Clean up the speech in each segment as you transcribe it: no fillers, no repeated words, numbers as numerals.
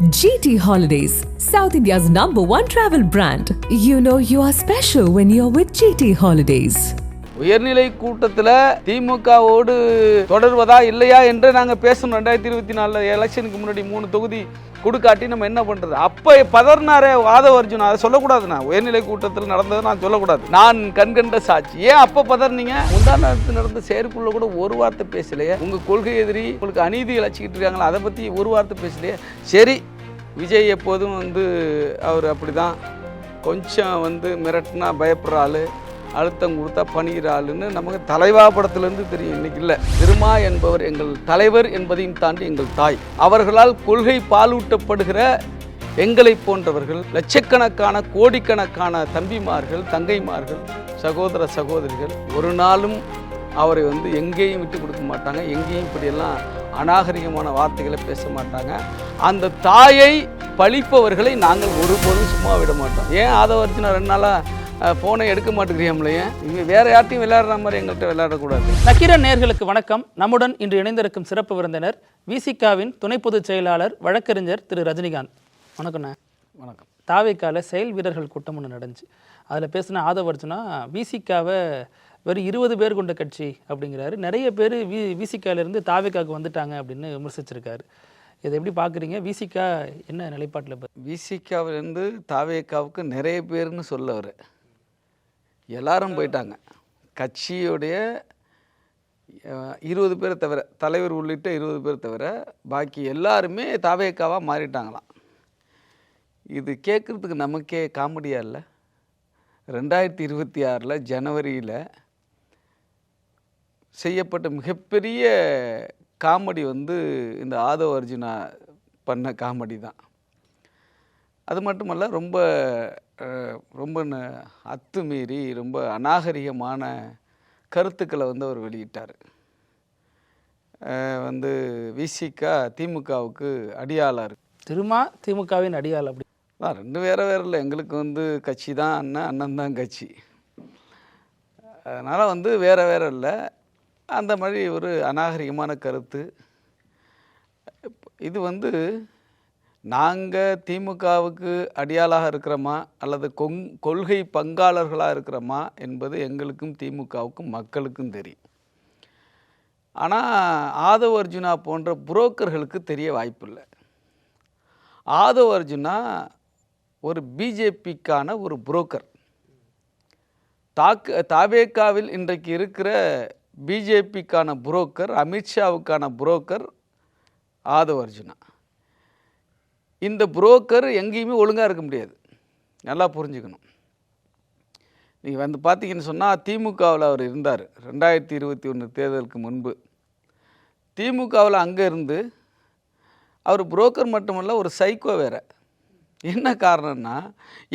GT Holidays, South India's #1 travel brand. You know you are special when you're with GT Holidays. உயர்நிலை கூட்டத்தில் திமுகவோடு தொடர்வதா இல்லையா என்று நாங்கள் பேசணும். 2024 எலெக்ஷனுக்கு முன்னாடி 3 தொகுதி கொடுக்காட்டி நம்ம என்ன பண்ணுறது? அப்போ பதர்னாரே ஆதவ அர்ஜுனா, அதை சொல்லக்கூடாதுண்ணா. உயர்நிலை கூட்டத்தில் நடந்ததை நான் சொல்லக்கூடாது. நான் கண்கண்ட சாட்சி. ஏன் அப்போ பதர்னீங்க? முந்தானத்து நடந்த செயற்குள்ள கூட ஒரு வார்த்தை பேசலையே. உங்கள் கொள்கை எதிரி உங்களுக்கு அநீதி இழைச்சிக்கிட்டு இருக்காங்களா, அதை பற்றி ஒரு வார்த்தை பேசலையே. சரி, விஜய் எப்போதும் அவர் அப்படி தான் கொஞ்சம் மிரட்டினா பயப்படுற ஆள், அழுத்தம் கொடுத்தா பணிகிற ஆளுன்னு நமக்கு தலைவா படத்திலிருந்து தெரியும். இன்னைக்கு இல்லை. திருமா என்பவர் எங்கள் தலைவர் என்பதையும் தாண்டி எங்கள் தாய். அவர்களால் கொள்கை பாலூட்டப்படுகிற எங்களை போன்றவர்கள், லட்சக்கணக்கான கோடிக்கணக்கான தம்பிமார்கள், தங்கைமார்கள், சகோதர சகோதரிகள் ஒரு நாளும் அவரை எங்கேயும் விட்டு கொடுக்க மாட்டாங்க. எங்கேயும் இப்படியெல்லாம் அநாகரிகமான வார்த்தைகளை பேச மாட்டாங்க. அந்த தாயை பழிப்பவர்களை நாங்கள் ஒருபோதும் சும்மா விட மாட்டோம். ஏன் ஆதவ அர்ஜுனா 2 நாளாக ஃபோனை எடுக்க மாட்டேங்கிறீங்களே? இவங்க வேறு யார்ட்டையும் விளையாடுற மாதிரி எங்கள்கிட்ட விளையாடக்கூடாது. நக்கீரன் நேயர்களுக்கு வணக்கம். நம்முடன் இன்று இணைந்திருக்கும் சிறப்பு விருந்தினர் விசிகாவின் துணை பொதுச் செயலாளர் வழக்கறிஞர் திரு ரஜினிகாந்த். வணக்கண்ணா. வணக்கம். தாவேக்கால செயல் வீரர்கள் கூட்டம் ஒன்று நடந்துச்சு. அதில் பேசின ஆதவ அர்ஜுனா விசிகாவை வெறும் 20 பேர் கொண்ட கட்சி அப்படிங்கிறாரு. நிறைய பேர் விசிகாவிலேருந்து தாவேக்காவுக்கு வந்துட்டாங்க அப்படின்னு விமர்சிச்சிருக்காரு. இதை எப்படி பார்க்குறீங்க? விசிகா என்ன நிலைப்பாட்டில்? விசிகாவிலேருந்து தாவேக்காவுக்கு நிறைய பேர்னு சொல்லவர். எல்லாரும் போயிட்டாங்க. கட்சியுடைய 20 பேரை தவிர, தலைவர் உள்ளிட்ட 20 பேர் தவிர பாக்கி எல்லாருமே தாவேக்காவாக மாறிட்டாங்களாம். இது கேட்குறதுக்கு நமக்கே காமெடியாக இல்லை? 2026 ஜனவரியில் செய்யப்பட்ட மிகப்பெரிய காமெடி இந்த ஆதவ அர்ஜுனா பண்ண காமெடி தான். அது மட்டுமல்ல, ரொம்ப ரொம்ப அத்துமீறி ரொம்ப அநாகரிகமான கருத்துக்களை அவர் வெளியிட்டார். விசிகா திமுகவுக்கு அடியாளாக இருக்கு. திருமா திமுகவின் அடியாள் அப்படி தான். 2 வேறு இல்லை. எங்களுக்கு கட்சி தான் அண்ணன் தான் கட்சி. அதனால் வேறு இல்லை. அந்த மாதிரி ஒரு அநாகரிகமான கருத்து. இது நாங்கள் திமுகவுக்கு அடியாளாக இருக்கிறோமா அல்லது கொள்கை பங்காளர்களாக இருக்கிறோமா என்பது எங்களுக்கும் திமுகவுக்கும் மக்களுக்கும் தெரியும். ஆனால் ஆதவ அர்ஜுனா போன்ற புரோக்கர்களுக்கு தெரிய வாய்ப்பில்லை. ஆதவ அர்ஜுனா ஒரு பிஜேபிக்கான ஒரு புரோக்கர். தாவேக்காவில் இன்றைக்கு இருக்கிற பிஜேபிக்கான புரோக்கர், அமித்ஷாவுக்கான புரோக்கர் ஆதவ அர்ஜுனா. இந்த புரோக்கர் எங்கேயுமே ஒழுங்காக இருக்க முடியாது. நல்லா புரிஞ்சுக்கணும். நீங்கள் பார்த்தீங்கன்னு சொன்னால், திமுகவில் அவர் இருந்தார் 2021 தேர்தலுக்கு முன்பு. திமுகவில் அங்கே இருந்து அவர் புரோக்கர் மட்டுமல்ல, ஒரு சைக்கோ வேறு. என்ன காரணம்னா,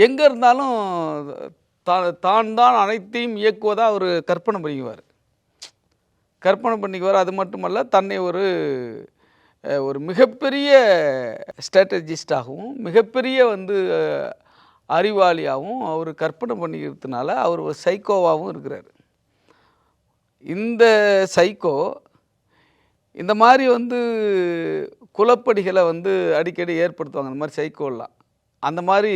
எங்கே இருந்தாலும் தான் அனைத்தையும் இயக்குவதாக அவர் கற்பனை பண்ணிக்குவார். அது மட்டுமல்ல, தன்னை ஒரு மிகப்பெரிய ஸ்ட்ராட்டஜிஸ்டாகவும் மிகப்பெரிய அறிவாளியாகவும் அவர் கற்பனை பண்ணிக்கிறதுனால அவர் ஒரு சைக்கோவாகவும் இருக்கிறார். இந்த சைக்கோ இந்த மாதிரி குலப்படிகளை அடிக்கடி ஏற்படுத்துவாங்க. அந்த மாதிரி சைக்கோலாம் அந்த மாதிரி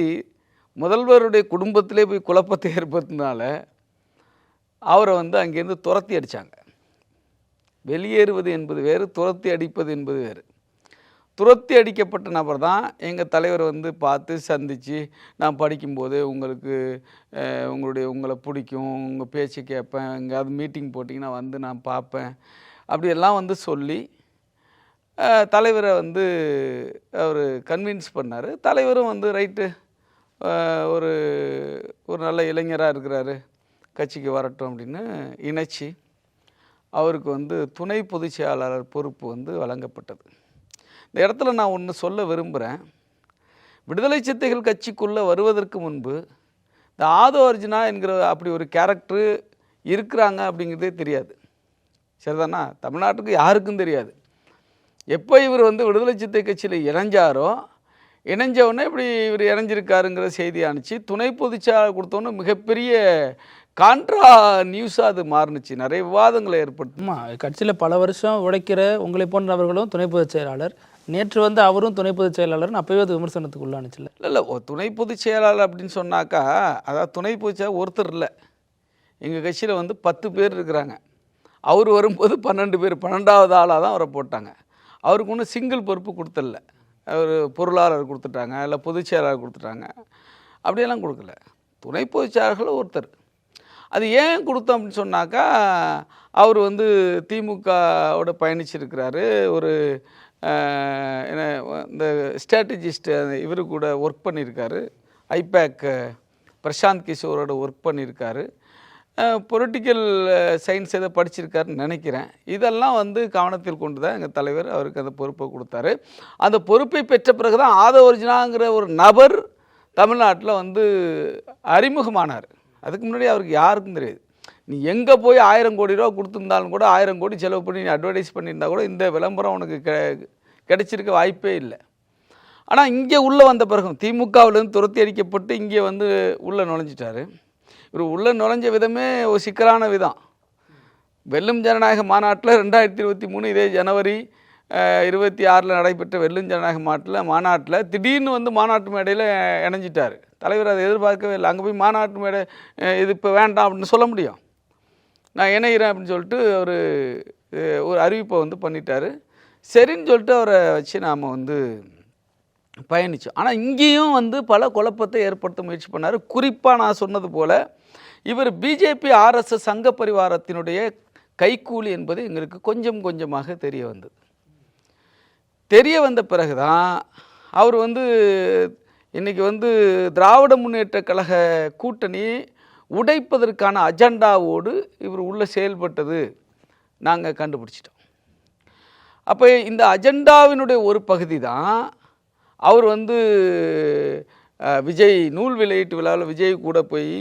முதல்வருடைய குடும்பத்திலே போய் குழப்பத்தை ஏற்படுத்தினால அவரை அங்கேருந்து துரத்தி அடித்தாங்க. வெளியேறுவது என்பது வேறு, துரத்தி அடிப்பது என்பது வேறு. துரத்தி அடிக்கப்பட்ட நபர் தான் எங்கள் தலைவர் பார்த்து சந்தித்து, நான் படிக்கும்போது உங்களை பிடிக்கும், உங்கள் பேச்சு கேட்பேன், எங்கேயாவது மீட்டிங் போட்டிங்கன்னா நான் பார்ப்பேன், அப்படியெல்லாம் சொல்லி தலைவரை அவர் கன்வின்ஸ் பண்ணார். தலைவரும் ரைட்டு, ஒரு நல்ல இளைஞராக இருக்கிறாரு, கட்சிக்கு வரட்டும் அப்படின்னு இணைச்சி அவருக்கு துணை பொதுச் செயலாளர் பொறுப்பு வழங்கப்பட்டது. இந்த இடத்துல நான் ஒன்று சொல்ல விரும்புகிறேன். விடுதலை சிறுத்தைகள் கட்சிக்குள்ளே வருவதற்கு முன்பு இந்த ஆதவ அர்ஜுனா என்கிற அப்படி ஒரு கேரக்டரு இருக்கிறாங்க அப்படிங்கிறதே தெரியாது. சரிதானா? தமிழ்நாட்டுக்கு யாருக்கும் தெரியாது. எப்போ இவர் விடுதலை சிறுத்தை கட்சியில் இணைஞ்சவுடனே இப்படி இவர் இணைஞ்சிருக்காருங்கிற செய்தி அனுப்பிச்சு துணை பொதுச்செயலாளர் கொடுத்தோன்னே மிகப்பெரிய கான்ட்ரா நியூஸாக அது மாறுனுச்சு. நிறைய விவாதங்களை ஏற்படுத்துமா. கட்சியில் பல வருஷம் உழைக்கிற உங்களை போன்றவர்களும் துணை பொதுச் செயலாளர், நேற்று வந்து அவரும் துணை பொதுச் செயலாளர்னு அப்போவே அது விமர்சனத்துக்கு உள்ளானுச்சுல்ல. இல்லை துணை பொதுச் செயலாளர் அப்படின்னு சொன்னாக்கா, அதாவது துணை பொதுச் செயலாளர் ஒருத்தர் இல்லை. எங்கள் கட்சியில் வந்து 10 பேர் இருக்கிறாங்க. அவர் வரும்போது 12 பேர், 12வது ஆளாக தான் அவரை போட்டாங்க. அவருக்கு ஒன்றும் சிங்கிள் பொறுப்பு கொடுத்துடல. அவர் பொருளாளர் கொடுத்துட்டாங்க, இல்லை பொதுச் செயலாளர் கொடுத்துட்டாங்க, அப்படியெல்லாம் கொடுக்கல. துணை பொதுச் செயலாளர்கள் ஒருத்தர். அது ஏன் கொடுத்தோம் அப்படின்னு சொன்னாக்கா, அவர் வந்து திமுகவோட பயணிச்சிருக்கிறாரு. ஒரு என்ன இந்த ஸ்ட்ராட்டஜிஸ்ட் இவர் கூட ஒர்க் பண்ணியிருக்காரு. ஐபேக் பிரசாந்த் கிஷோரோட ஒர்க் பண்ணியிருக்காரு. பொலிட்டிக்கல் சயின்ஸ் எதை படிச்சிருக்காருன்னு நினைக்கிறேன். இதெல்லாம் வந்து கவனத்தில் கொண்டு தான் எங்கள் தலைவர் அவருக்கு அந்த பொறுப்பை கொடுத்தாரு. அந்த பொறுப்பை பெற்ற பிறகு தான் ஆதவ அர்ஜுனாங்கிற ஒரு நபர் தமிழ்நாட்டில் வந்து அறிமுகமானார். அதுக்கு முன்னாடி அவருக்கு யாருக்கும் தெரியாது. நீ எங்கே போய் 1000 கோடி ரூபா கொடுத்துருந்தாலும் கூட 1000 கோடி செலவு பண்ணி நீ அட்வர்டைஸ் பண்ணியிருந்தா கூட இந்த விளம்பரம் உனக்கு கிடைச்சிருக்க வாய்ப்பே இல்லை. ஆனால் இங்கே உள்ளே வந்த பிறகும் திமுகவிலேருந்து துரத்தி அடிக்கப்பட்டு இங்கே வந்து உள்ளே நுழைஞ்சிட்டாரு. இவர் உள்ளே நுழைஞ்ச விதமே ஒரு சிக்கலான விதம். வெல்லும் ஜனநாயக மாநாட்டில் 2023 இதே ஜனவரி 26 நடைபெற்ற வெல்லும் ஜனநாயக மாநாட்டில் திடீர்னு வந்து மாநாட்டு மேடையில் இணைஞ்சிட்டார். தலைவர் அதை எதிர்பார்க்கவே இல்லை. அங்கே போய் மாநாட்டு மேடை இது இப்போ வேண்டாம் அப்படின்னு சொல்ல முடியும். நான் இணைகிறேன் அப்படின்னு சொல்லிட்டு ஒரு அறிவிப்பை வந்து பண்ணிட்டார். சரின்னு சொல்லிட்டு அவரை வச்சு நாம் வந்து பயணித்தோம். ஆனால் இங்கேயும் வந்து பல குழப்பத்தை ஏற்படுத்த முயற்சி பண்ணார். குறிப்பாக நான் சொன்னது போல் இவர் பிஜேபி RSS சங்க பரிவாரத்தினுடைய கைக்கூலி என்பது எங்களுக்கு கொஞ்சம் கொஞ்சமாக தெரிய வந்தது. தெரிய வந்த பிறகு தான் அவர் வந்து இன்றைக்கி வந்து திராவிட முன்னேற்ற கழக கூட்டணி உடைப்பதற்கான அஜெண்டாவோடு இவர் உள்ளே செயல்பட்டது நாங்கள் கண்டுபிடிச்சிட்டோம். அப்போ இந்த அஜெண்டாவினுடைய ஒரு பகுதி தான் அவர் வந்து விஜய் நூல் வெளியீட்டு விழாவில் விஜய் கூட போய்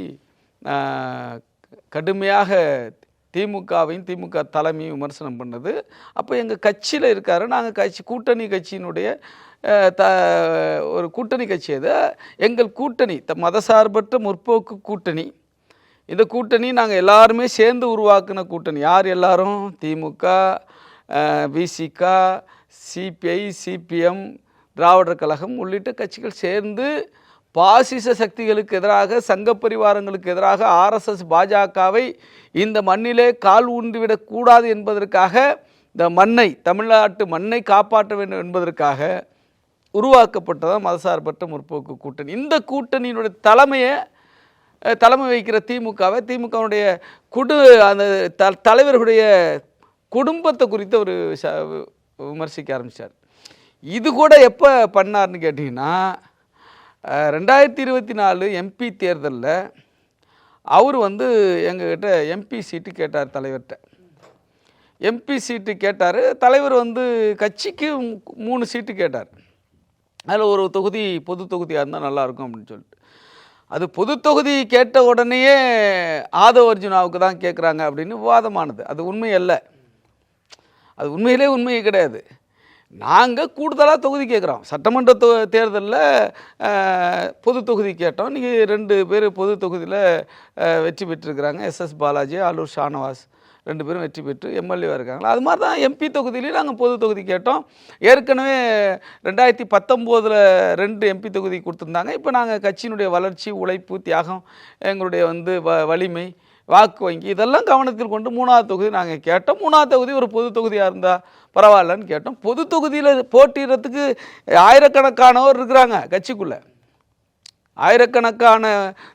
கடுமையாக திமுக தலைமையை விமர்சனம் பண்ணது. அப்போ எங்கள் கட்சியில் இருக்கார். நாங்கள் கூட்டணி கட்சியினுடைய ஒரு கூட்டணி கட்சி. அது எங்கள் கூட்டணி மதசார்பற்ற முற்போக்கு கூட்டணி. இந்த கூட்டணி நாங்கள் எல்லாருமே சேர்ந்து உருவாக்கின கூட்டணி. யார் எல்லாரும்? திமுக, விசிக, சிபிஐ, சிபிஎம், திராவிடர் கழகம் உள்ளிட்ட கட்சிகள் சேர்ந்து பாசிச சக்திகளுக்கு எதிராக, சங்க பரிவாரங்களுக்கு எதிராக RSS பாஜகவை இந்த மண்ணிலே கால் ஊன்றிவிடக்கூடாது என்பதற்காக, இந்த மண்ணை, தமிழ்நாட்டு மண்ணை காப்பாற்ற வேண்டும் என்பதற்காக உருவாக்கப்பட்டதான் மதசார்பற்ற முற்போக்கு கூட்டணி. இந்த கூட்டணியினுடைய தலைமை வைக்கிற திமுகவுடைய அந்த தலைவர்களுடைய குடும்பத்தை குறித்து ஒரு விமர்சிக்க ஆரம்பித்தார். இது கூட எப்போ பண்ணார்னு கேட்டிங்கன்னா, 2024 MP தேர்தலில் அவர் வந்து எங்ககிட்ட MP சீட்டு கேட்டார். தலைவர்கிட்ட MP சீட்டு கேட்டார். தலைவர் வந்து கட்சிக்கு 3 சீட்டு கேட்டார். அதில் ஒரு தொகுதி பொது தொகுதியாக இருந்தால் நல்லாயிருக்கும் அப்படின்னு சொல்லிட்டு, அது பொது தொகுதி கேட்ட உடனேயே ஆதவ அர்ஜுனாவுக்கு தான் கேட்குறாங்க அப்படின்னு விவாதமானது. அது உண்மை அல்ல. அது உண்மையே கிடையாது. நாங்கள் கூடுதலாக தொகுதி கேட்குறோம். சட்டமன்ற தேர்தலில் பொது தொகுதி கேட்டோம். நீங்கள் 2 பேர் பொது தொகுதியில் வெற்றி பெற்றிருக்கிறாங்க. SS பாலாஜி, ஆலூர் ஷானவாஸ் 2 பேரும் வெற்றி பெற்று எம்எல்ஏவாக இருக்காங்களா. அது மாதிரி தான் MP தொகுதியிலையும் நாங்கள் பொது தொகுதி கேட்டோம். ஏற்கனவே 2019 2 MP தொகுதி கொடுத்துருந்தாங்க. இப்போ நாங்கள் கட்சியினுடைய வளர்ச்சி, உழைப்பு, தியாகம், எங்களுடைய வந்து வலிமை, வாக்கு வங்கி இதெல்லாம் கவனத்தில் கொண்டு 3வது தொகுதி நாங்கள் கேட்டோம். 3வது தொகுதி ஒரு பொது தொகுதியாக இருந்தால் பரவாயில்லன்னு கேட்டோம். பொது தொகுதியில் போட்டிடுறதுக்கு ஆயிரக்கணக்கானவர் இருக்கிறாங்க கட்சிக்குள்ளே. ஆயிரக்கணக்கான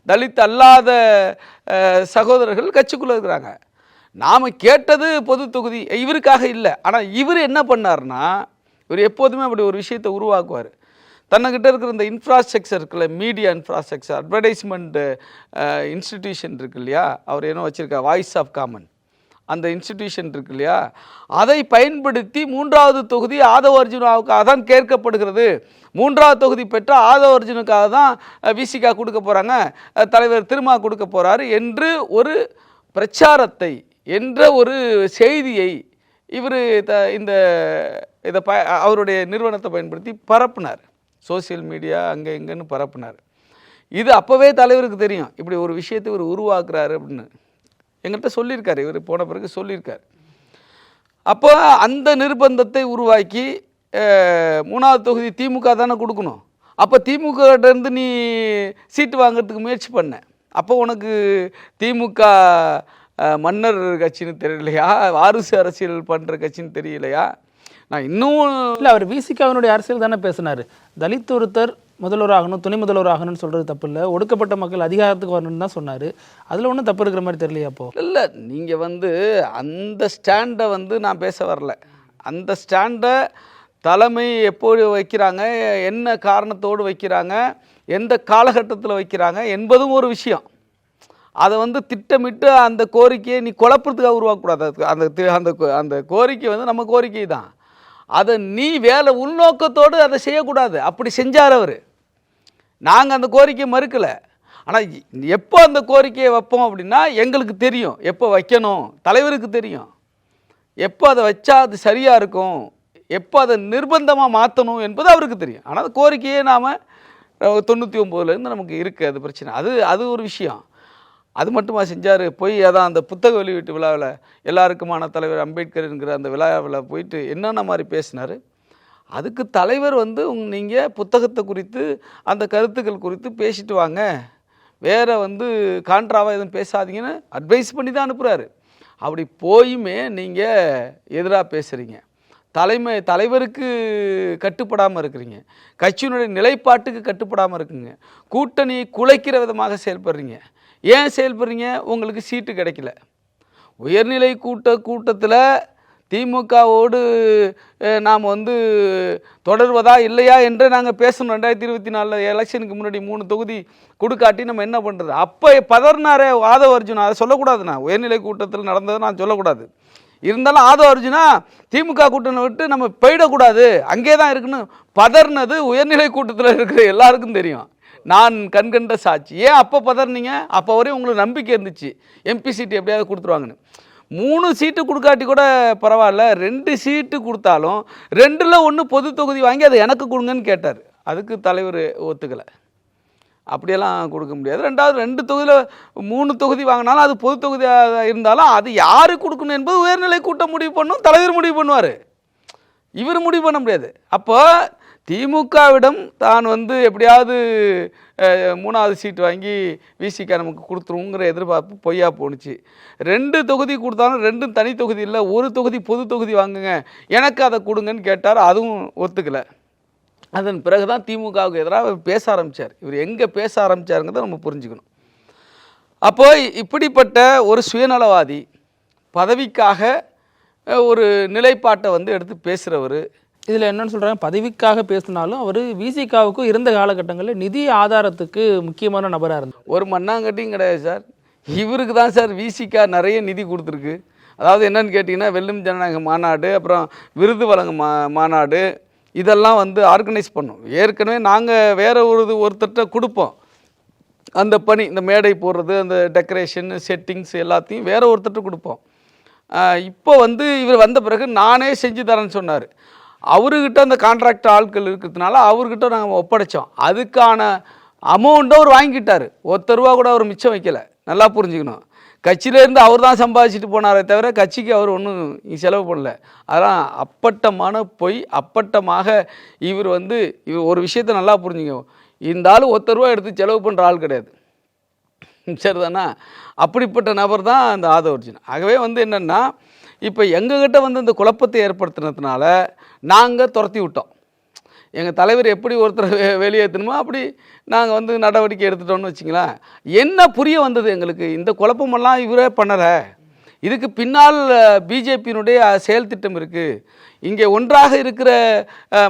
தலித் அல்லாத சகோதரர்கள் கட்சிக்குள்ளே இருக்கிறாங்க. நாம் கேட்டது பொது தொகுதி இவருக்காக இல்லை. ஆனால் இவர் என்ன பண்ணார்னா, இவர் எப்போதுமே அப்படி ஒரு விஷயத்தை உருவாக்குவார். தன்னிக்கிட்ட இருக்கிற இந்த இன்ஃப்ராஸ்ட்ரக்சர் இருக்குல்ல, மீடியா இன்ஃப்ராஸ்ட்ரக்சர், அட்வர்டைஸ்மெண்ட் இன்ஸ்டிடியூஷன் இருக்கு இல்லையா, அவர் என்ன வச்சுருக்கார், வாய்ஸ் ஆஃப் காமன், அந்த இன்ஸ்டிடியூஷன் இருக்கு இல்லையா, அதை பயன்படுத்தி 3வது தொகுதி ஆதவ அர்ஜுனாவுக்காக தான் கேட்கப்படுகிறது. 3வது தொகுதி பெற்ற ஆதவ அர்ஜுனுக்காக தான் விசிகா கொடுக்க போகிறாங்க, தலைவர் திருமா கொடுக்க போகிறாரு என்று ஒரு பிரச்சாரத்தை, என்ற ஒரு செய்தியை இவர் அவருடைய நிறுவனத்தை பயன்படுத்தி பரப்புனார். சோசியல் மீடியா அங்கே இங்கேன்னு பரப்புனார். இது அப்போவே தலைவருக்கு தெரியும், இப்படி ஒரு விஷயத்தை இவர் உருவாக்குறாரு அப்படின்னு எங்கள்கிட்ட சொல்லியிருக்காரு. இவர் போன பிறகு சொல்லியிருக்கார். அப்போ அந்த நிர்பந்தத்தை உருவாக்கி மூணாவது தொகுதி திமுக தானே கொடுக்கணும். அப்போ திமுககிட்டேருந்து நீ சீட்டு வாங்கிறதுக்கு முயற்சி பண்ண. அப்போ உனக்கு திமுக மன்னர் கட்சின்னு தெரியலையா, வாரிசு அரசியல் பண்ணுற கட்சின்னு தெரியலையா? நான் இன்னும் இல்லை, அவர் விசிகாவினுடைய அரசியல் தானே பேசினார். தலித் ஒருத்தர் முதல்வர் ஆகணும், துணை முதல்வர் ஆகணும்னு சொல்கிறது தப்பு இல்லை, ஒடுக்கப்பட்ட மக்கள் அதிகாரத்துக்கு வரணும்னு தான் சொன்னார். அதில் ஒன்றும் தப்பு இருக்கிற மாதிரி தெரியலையா? அப்போ இல்லை, நீங்கள் அந்த ஸ்டாண்டை நான் பேச வரல. அந்த ஸ்டாண்டை தலைமை எப்போது வைக்கிறாங்க, என்ன காரணத்தோடு வைக்கிறாங்க, எந்த காலகட்டத்தில் வைக்கிறாங்க என்பதும் ஒரு விஷயம். அதை திட்டமிட்டு அந்த கோரிக்கையை நீ குழப்பத்துக்காக உருவாக்கக்கூடாது. அந்த அந்த கோரிக்கை நம்ம கோரிக்கை தான். அதை நீ வேலை உள்நோக்கத்தோடு அதை செய்யக்கூடாது. அப்படி செஞ்சார் அவர். நாங்கள் அந்த கோரிக்கையை மறுக்கலை. ஆனால் எப்போ அந்த கோரிக்கையை வைப்போம் அப்படின்னா எங்களுக்கு தெரியும் எப்போ வைக்கணும், தலைவருக்கு தெரியும் எப்போ அதை வச்சா அது சரியாக இருக்கும், எப்போ அதை நிர்பந்தமாக மாற்றணும் என்பது அவருக்கு தெரியும். ஆனால் அந்த கோரிக்கையே நாம் 99லேருந்து நமக்கு இருக்குது, அது பிரச்சனை. அது ஒரு விஷயம். அது மட்டுமா செஞ்சார்? போய் அதான் அந்த புத்தக வெளியீட்டு விழாவில் எல்லாருக்குமான தலைவர் அம்பேத்கர் என்கிற அந்த விழாவில் போயிட்டு என்னென்ன மாதிரி பேசினார். அதுக்கு தலைவர் நீங்கள் புத்தகத்தை குறித்து அந்த கருத்துக்கள் குறித்து பேசிட்டு வாங்க, வேறு கான்ட்ராவாக எதுவும் பேசாதீங்கன்னு அட்வைஸ் பண்ணி தான் அனுப்புகிறாரு. அப்படி போயுமே நீங்கள் எதிராக பேசுகிறீங்க, தலைவருக்கு கட்டுப்படாமல் இருக்கிறீங்க, கட்சியினுடைய நிலைப்பாட்டுக்கு கட்டுப்படாமல் இருக்குங்க, கூட்டணியை குலைக்கிற விதமாக செயல்படுறீங்க. ஏன் செயல்படுறீங்க? உங்களுக்கு சீட்டு கிடைக்கல. உயர்நிலை கூட்டத்தில் திமுகவோடு நாம் தொடர்வதா இல்லையா என்று நாங்கள் பேசணும். 2024 எலெக்ஷனுக்கு முன்னாடி 3 தொகுதி கொடுக்காட்டி நம்ம என்ன பண்ணுறது? அப்போ பதறினாரே ஆதவ அர்ஜுனா, அதை சொல்லக்கூடாதுண்ணா. உயர்நிலை கூட்டத்தில் நடந்ததை நான் சொல்லக்கூடாது. இருந்தாலும் ஆதவ அர்ஜுனா திமுக கூட்டணி விட்டு நம்ம போயிடக்கூடாது, அங்கே தான் இருக்குன்னு பதறினது உயர்நிலை கூட்டத்தில் இருக்கிற எல்லாருக்கும் தெரியும். நான் கண்கண்ட சாட்சி. ஏன் அப்போ பதறினீங்க? அப்போ வரையும் உங்களுக்கு நம்பிக்கை இருந்துச்சு எம்பி சீட்டு எப்படியாவது கொடுத்துருவாங்கன்னு. 3 சீட்டு கொடுக்காட்டி கூட பரவாயில்ல, 2 சீட்டு கொடுத்தாலும் 2ல் 1 பொது தொகுதி வாங்கி அதை எனக்கு கொடுங்கன்னு கேட்டார். அதுக்கு தலைவர் ஒத்துக்கலை. அப்படியெல்லாம் கொடுக்க முடியாது. 2 தொகுதியில் 3 தொகுதி வாங்கினாலும் அது பொது தொகுதியாக இருந்தாலும் அது யாரு கொடுக்கணும் என்பது உயர்நிலை கூட்டம் முடிவு பண்ணும், தலைவர் முடிவு பண்ணுவார், இவர் முடிவு பண்ண முடியாது. அப்போ திமுகவிடம் தான் எப்படியாவது 3வது சீட்டு வாங்கி விசிக நமக்கு கொடுத்துருங்கிற எதிர்பார்ப்பு பொய்யா போணுச்சு. 2 தொகுதி கொடுத்தாலும் 2ம் தனி தொகுதி இல்லை, 1 தொகுதி பொது தொகுதி வாங்குங்க, எனக்கு அதை கொடுங்கன்னு கேட்டார். அதுவும் ஒத்துக்கலை. அதன் பிறகு தான் திமுகவுக்கு எதிராக பேச ஆரம்பித்தார். இவர் எங்கே பேச ஆரம்பித்தாருங்கிறத நம்ம புரிஞ்சுக்கணும். அப்போது இப்படிப்பட்ட ஒரு சுயநலவாதி, பதவிக்காக ஒரு நிலைப்பாட்டை எடுத்து பேசுகிறவர். இதில் என்னென்னு சொல்கிறாங்க, பதவிக்காக பேசினாலும் அவர் விசிகாவுக்கும் இருந்த காலகட்டங்களில் நிதி ஆதாரத்துக்கு முக்கியமான நபராக இருந்தார். ஒரு மண்ணாங்கட்டியும் கிடையாது சார். இவருக்கு தான் சார் விசிகா நிறைய நிதி கொடுத்துருக்கு. அதாவது என்னன்னு கேட்டிங்கன்னா, வெல்லும் ஜனநாயக மாநாடு, அப்புறம் விருது வழங்கும் மாநாடு, இதெல்லாம் ஆர்கனைஸ் பண்ணோம். ஏற்கனவே நாங்கள் வேறு ஒருத்தர்கிட்ட கொடுப்போம் அந்த பணி, இந்த மேடை போடுறது, அந்த டெக்கரேஷன் செட்டிங்ஸ் எல்லாத்தையும் வேறு ஒருத்தர்கிட்ட கொடுப்போம். இப்போ இவர் வந்த பிறகு நானே செஞ்சு தரேன்னு சொன்னார். அவர்கிட்ட அந்த கான்ட்ராக்ட் ஆட்கள் இருக்கிறதுனால அவர்கிட்ட நாங்கள் ஒப்படைச்சோம். அதுக்கான அமௌண்ட்டை அவர் வாங்கிட்டார். ₹1 கூட அவர் மிச்சம் வைக்கலை. நல்லா புரிஞ்சுக்கணும். கட்சியிலேருந்து அவர் தான் சம்பாதிச்சுட்டு போனாரே தவிர கட்சிக்கு அவர் ஒன்றும் செலவு பண்ணல. அதெல்லாம் அப்பட்டமான பொய். அப்பட்டமாக இவர் இவர் ஒரு விஷயத்தை நல்லா புரிஞ்சுங்க, இந்த ஆள் ₹1 எடுத்து செலவு பண்ணுற ஆள் கிடையாது, சரிதானா? அப்படிப்பட்ட நபர் தான் அந்த ஆதவ அர்ஜுனா. ஆகவே என்னென்னா, இப்போ எங்ககிட்ட இந்த குழப்பத்தை ஏற்படுத்தினதுனால நாங்கள் துரத்தி விட்டோம். எங்கள் தலைவர் எப்படி ஒருத்தர் வெளியேற்றணுமோ அப்படி நாங்கள் நடவடிக்கை எடுத்துட்டோம்னு வச்சிங்களேன். என்ன புரிய வந்தது எங்களுக்கு? இந்த குழப்பமெல்லாம் இவரே பண்ணலை, இதுக்கு பின்னால் பிஜேபியினுடைய செயல் திட்டம் இருக்குது. இங்கே ஒன்றாக இருக்கிற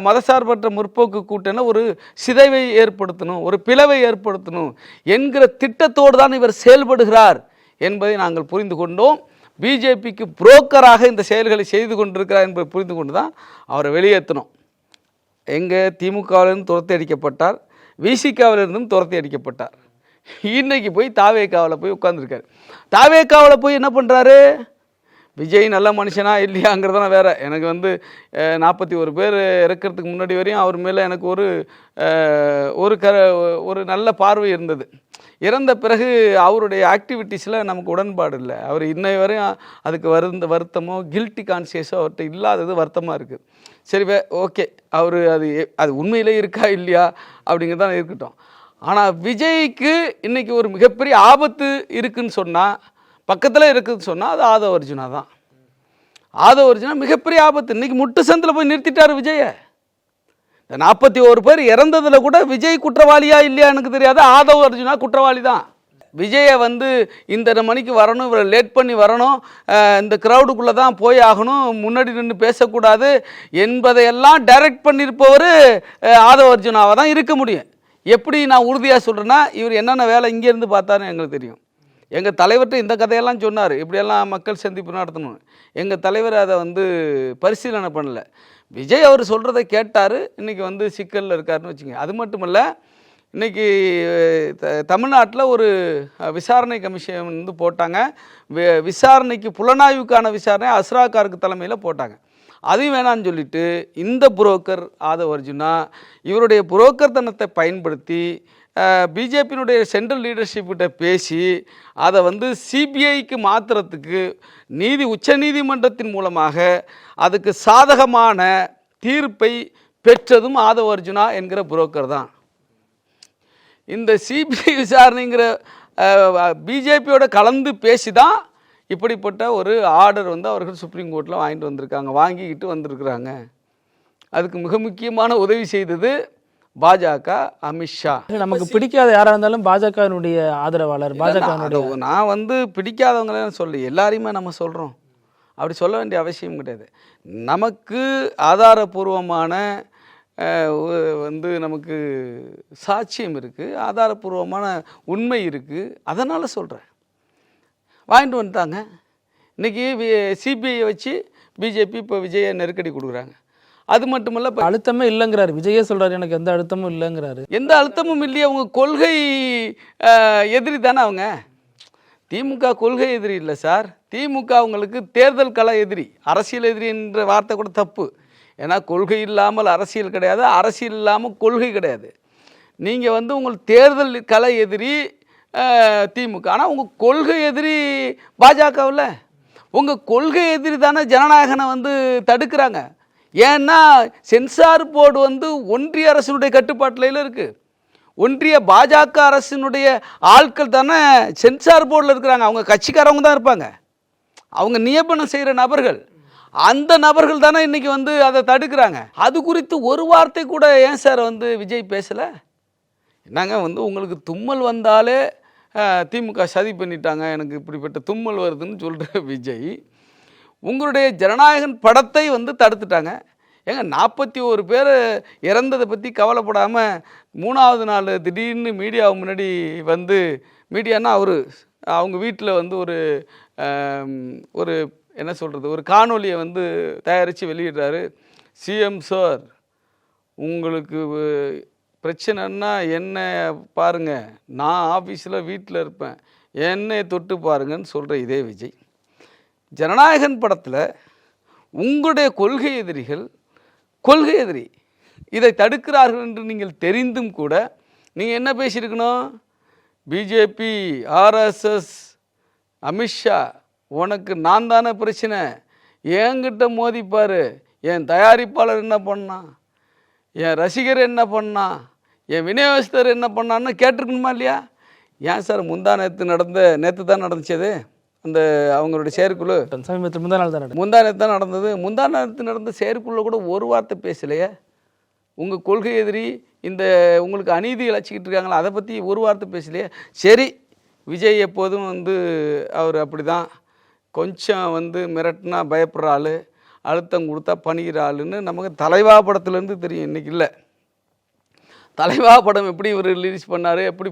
மதசார்பற்ற முற்போக்கு கூட்டணி ஒரு சிதைவை ஏற்படுத்தணும், ஒரு பிளவை ஏற்படுத்தணும் என்கிற திட்டத்தோடு தான் இவர் செயல்படுகிறார் என்பதை நாங்கள் புரிந்து கொண்டோம். பிஜேபிக்கு புரோக்கராக இந்த செயல்களை செய்து கொண்டிருக்கிறார் என்பதை புரிந்து கொண்டு தான் அவரை வெளியேற்றணும். எங்கே திமுகவிலிருந்து துரத்தி அடிக்கப்பட்டார், விசிகாவிலிருந்தும் துரத்தி அடிக்கப்பட்டார். இன்றைக்கி போய் தாவேகாவில் போய் உட்காந்துருக்காரு. தாவேகாவில் போய் என்ன பண்ணுறாரு? விஜய் நல்ல மனுஷனா இல்லையாங்கிறதெல்லாம் வேறு. எனக்கு வந்து 41 பேர் இறக்கிறதுக்கு முன்னாடி வரையும் அவர் மேலே எனக்கு ஒரு நல்ல பார்வை இருந்தது. இறந்த பிறகு அவருடைய ஆக்டிவிட்டீஸில் நமக்கு உடன்பாடு இல்லை. அவர் இன்னை வரையும் அதுக்கு வருத்தமோ கில்ட்டி கான்சியஸோ அவர்கிட்ட இல்லாதது வருத்தமாக இருக்குது. சரி ஓகே, அவர் அது உண்மையிலே இருக்கா இல்லையா அப்படிங்கிறது தான் இருக்கட்டும். ஆனால் விஜய்க்கு இன்றைக்கி ஒரு மிகப்பெரிய ஆபத்து இருக்குதுன்னு சொன்னால், பக்கத்தில் இருக்குதுன்னு சொன்னால் அது ஆதவ அர்ஜுனா தான். ஆதவ அர்ஜுனா மிகப்பெரிய ஆபத்து. இன்றைக்கி முட்டு சந்தில் போய் நிறுத்திட்டார் விஜயை. 41 பேர் இறந்ததில் கூட விஜய் குற்றவாளியா இல்லையா எனக்கு தெரியாது, ஆதவ அர்ஜுனா குற்றவாளி தான். விஜயை வந்து இந்த மணிக்கு வரணும், இவரை லேட் பண்ணி வரணும், இந்த க்ரௌடுக்குள்ளே தான் போய் ஆகணும், முன்னாடி நின்று பேசக்கூடாது என்பதையெல்லாம் டைரக்ட் பண்ணியிருப்பவர் ஆதவ அர்ஜுனாவாக தான் இருக்க முடியும். எப்படி நான் உறுதியாக சொல்கிறேன்னா, இவர் என்னென்ன வேலை இங்கேருந்து பார்த்தாருன்னு எங்களுக்கு தெரியும். எங்கள் தலைவர்கிட்ட இந்த கதையெல்லாம் சொன்னார், இப்படியெல்லாம் மக்கள் சந்திப்பு நடத்தணும். எங்கள் தலைவர் அதை வந்து பரிசீலனை பண்ணலை. விஜய் அவர் சொல்கிறத கேட்டார், இன்றைக்கி வந்து சிக்கலில் இருக்காருன்னு வச்சுக்கோங்க. அது மட்டும் இல்லை, இன்றைக்கி தமிழ்நாட்டில் ஒரு விசாரணை கமிஷன் வந்து போட்டாங்க. விசாரணைக்கு புலனாய்வுக்கான விசாரணை அஸ்ரா காருக்கு தலைமையில் போட்டாங்க. அதையும் வேணான்னு சொல்லிட்டு இந்த புரோக்கர் ஆதவ அர்ஜுனா இவருடைய புரோக்கர் தனத்தை பயன்படுத்தி பிஜேபியினுடைய சென்ட்ரல் லீடர்ஷிப்கிட்ட பேசி அதை வந்து சிபிஐக்கு மாற்றுறதுக்கு உச்சநீதிமன்றத்தின் மூலமாக அதுக்கு சாதகமான தீர்ப்பை பெற்றதும் ஆதவ அர்ஜுனா என்கிற புரோக்கர் தான். இந்த சிபிஐ விசாரணைங்கிற பிஜேபியோட கலந்து பேசி தான் இப்படிப்பட்ட ஒரு ஆர்டர் வந்து அவர்கள் சுப்ரீம் கோர்ட்டில் வாங்கிக்கிட்டு வந்திருக்கிறாங்க. அதுக்கு மிக முக்கியமான உதவி செய்தது பாஜக, அமித்ஷா. நமக்கு பிடிக்காத யாராக இருந்தாலும் பாஜகவினுடைய ஆதரவாளர். நான் வந்து பிடிக்காதவங்களே சொல்ல, எல்லாரையுமே நம்ம சொல்கிறோம், அப்படி சொல்ல வேண்டிய அவசியம் கிடையாது. நமக்கு ஆதாரபூர்வமான வந்து நமக்கு சாட்சியம் இருக்குது, ஆதாரபூர்வமான உண்மை இருக்குது, அதனால் சொல்கிறேன். வாங்கிட்டு வந்துட்டாங்க. இன்றைக்கி சிபிஐயை வச்சு பிஜேபி இப்போ விஜயை நெருக்கடி கொடுக்குறாங்க. அது மட்டும் இல்லை, இப்போ அழுத்தமே இல்லைங்கிறாரு விஜயே சொல்கிறாரு, எனக்கு எந்த அழுத்தமும் இல்லைங்கிறாரு. எந்த அழுத்தமும் இல்லையே, அவங்க கொள்கை எதிரி தானே. அவங்க திமுக கொள்கை எதிரி இல்லை சார். திமுக அவங்களுக்கு தேர்தல் கள எதிரி. அரசியல் எதிரி என்ற வார்த்தை கூட தப்பு. ஏன்னா கொள்கை இல்லாமல் அரசியல் கிடையாது, அரசியல் இல்லாமல் கொள்கை கிடையாது. நீங்கள் வந்து உங்கள் தேர்தல் கள எதிரி திமுக, ஆனால் உங்கள் கொள்கை எதிரி பாஜகவில். உங்கள் கொள்கை எதிரி தானே ஜனநாயகனை வந்து தடுக்கிறாங்க. ஏன்னா சென்சார் போர்டு வந்து ஒன்றிய அரசினுடைய கட்டுப்பாட்டில் இருக்குது. ஒன்றிய பாஜக அரசினுடைய ஆட்கள் தானே சென்சார் போர்டில் இருக்கிறாங்க. அவங்க கட்சிக்காரவங்க தான் இருப்பாங்க, அவங்க நியமனம் செய்கிற நபர்கள். அந்த நபர்கள் தானே இன்றைக்கி வந்து அதை தடுக்கிறாங்க. அது குறித்து ஒரு வார்த்தை கூட ஏன் சார் வந்து விஜய் பேசலை? என்னங்க வந்து உங்களுக்கு தும்மல் வந்தாலே திமுக சதி பண்ணிட்டாங்க, எனக்கு இப்படிப்பட்ட தும்மல் வருதுன்னு சொல்கிற விஜய் உங்களுடைய ஜனநாயகன் படத்தை வந்து தடுத்துட்டாங்க. ஏங்க 41 பேர் இறந்ததை பற்றி கவலைப்படாமல் 3வது நாள் திடீர்னு மீடியாவை முன்னாடி வந்து, மீடியானா அவங்க வீட்டில் வந்து ஒரு என்ன சொல்கிறது, ஒரு காணொலியை வந்து தயாரித்து வெளியிடுறாரு. சிஎம் சார், உங்களுக்கு பிரச்சனைன்னா என்ன பாருங்கள், நான் ஆஃபீஸில் வீட்டில் இருப்பேன், என்னை தொட்டு பாருங்கன்னு சொல்கிற இதே விஜய் ஜனநாயகன் படத்தில் உங்களுடைய கொள்கை எதிரி இதை தடுக்கிறார்கள் என்று நீங்கள் தெரிந்தும் கூட நீங்கள் என்ன பேசியிருக்கணும்? பிஜேபி, ஆர்எஸ்எஸ், அமித்ஷா, உனக்கு நான் தானே பிரச்சனை, என்கிட்ட மோதிப்பார், என் தயாரிப்பாளர் என்ன பண்ணான், என் ரசிகர் என்ன பண்ணான், என் விநியோகஸ்தர் என்ன பண்ணான்னு கேட்டிருக்கணுமா இல்லையா? ஏன் சார் நேற்று தான் நடந்துச்சது அந்த அவங்களுடைய செயற்குழு? முந்தா நேற்று தான் நடந்தது. முந்தா நேற்று நடந்த செயற்குழு கூட ஒரு வார்த்தை பேசலையே. உங்கள் கொள்கை எதிரி இந்த உங்களுக்கு அநீதி இழைச்சிக்கிட்டு இருக்காங்களா, அதை பற்றி ஒரு வார்த்தை பேசலையே. சரி, விஜய் எப்போதும் வந்து அவர் அப்படி தான், கொஞ்சம் வந்து மிரட்டினா பயப்படுற ஆள், அழுத்தம் கொடுத்தா பணிகிற ஆளுன்னு நமக்கு தலைவா படத்துலேருந்து தெரியும். இன்றைக்கி இல்லை. தலைவா படம் எப்படி இவர் ரிலீஸ் பண்ணார், எப்படி